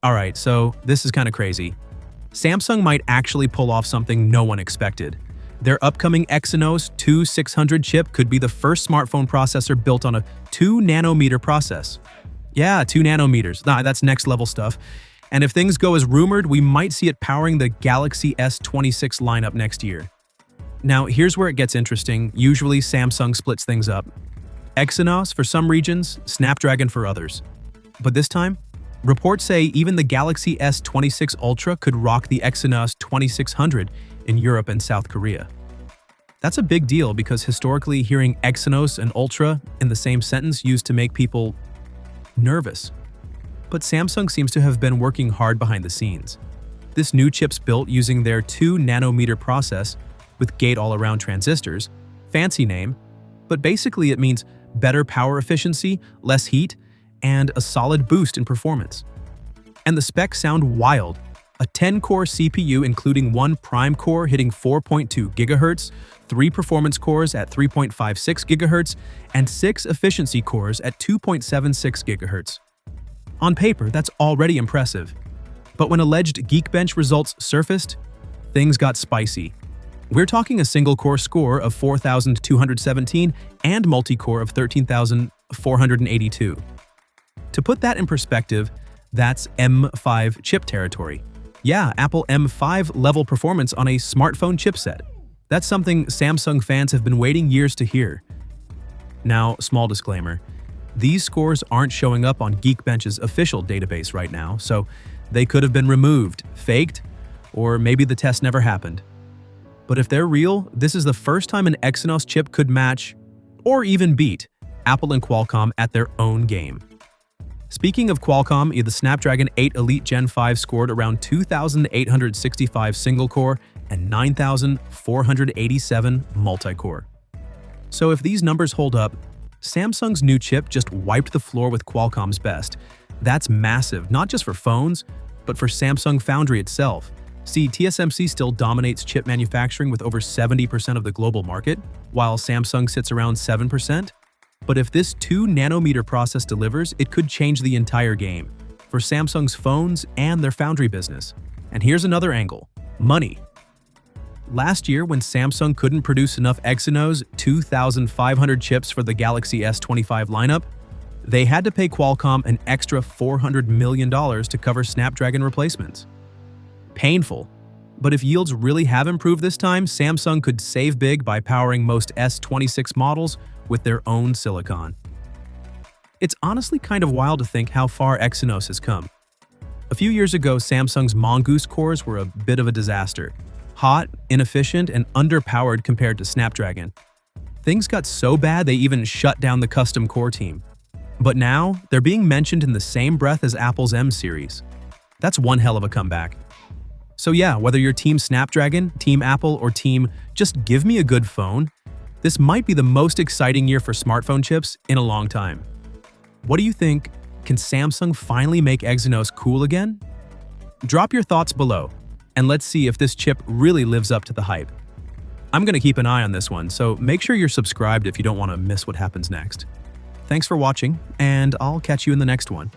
Alright, so this is kind of crazy. Samsung might actually pull off something no one expected. Their upcoming Exynos 2600 chip could be the first smartphone processor built on a 2-nanometer process. Yeah, 2 nanometers. Nah, that's next level stuff. And if things go as rumored, we might see it powering the Galaxy S26 lineup next year. Now, here's where it gets interesting. Usually, Samsung splits things up. Exynos for some regions, Snapdragon for others. But this time, reports say even the Galaxy S26 Ultra could rock the Exynos 2600 in Europe and South Korea. That's a big deal because historically, hearing Exynos and Ultra in the same sentence used to make people nervous. But Samsung seems to have been working hard behind the scenes. This new chip's built using their 2-nanometer process with gate-all-around transistors, fancy name, but basically it means better power efficiency, less heat, and a solid boost in performance. And the specs sound wild. A 10-core CPU including one prime core hitting 4.2 GHz, 3 performance cores at 3.56 GHz, and 6 efficiency cores at 2.76 GHz. On paper, that's already impressive. But when alleged Geekbench results surfaced, things got spicy. We're talking a single-core score of 4,217 and multi-core of 13,482. To put that in perspective, that's M5 chip territory. Yeah, Apple M5 level performance on a smartphone chipset. That's something Samsung fans have been waiting years to hear. Now, small disclaimer, these scores aren't showing up on Geekbench's official database right now, so they could have been removed, faked, or maybe the test never happened. But if they're real, this is the first time an Exynos chip could match, or even beat, Apple and Qualcomm at their own game. Speaking of Qualcomm, the Snapdragon 8 Elite Gen 5 scored around 2,865 single-core and 9,487 multi-core. So if these numbers hold up, Samsung's new chip just wiped the floor with Qualcomm's best. That's massive, not just for phones, but for Samsung Foundry itself. See, TSMC still dominates chip manufacturing with over 70% of the global market, while Samsung sits around 7%. But if this 2-nanometer process delivers, it could change the entire game for Samsung's phones and their foundry business. And here's another angle: money. Last year, when Samsung couldn't produce enough Exynos 2,500 chips for the Galaxy S25 lineup, they had to pay Qualcomm an extra $400 million to cover Snapdragon replacements. Painful. But if yields really have improved this time, Samsung could save big by powering most S26 models with their own silicon. It's honestly kind of wild to think how far Exynos has come. A few years ago, Samsung's Mongoose cores were a bit of a disaster. Hot, inefficient, and underpowered compared to Snapdragon. Things got so bad they even shut down the custom core team. But now, they're being mentioned in the same breath as Apple's M series. That's one hell of a comeback. So yeah, whether you're Team Snapdragon, Team Apple, or Team just give me a good phone, this might be the most exciting year for smartphone chips in a long time. What do you think? Can Samsung finally make Exynos cool again? Drop your thoughts below, and let's see if this chip really lives up to the hype. I'm going to keep an eye on this one, so make sure you're subscribed if you don't want to miss what happens next. Thanks for watching, and I'll catch you in the next one.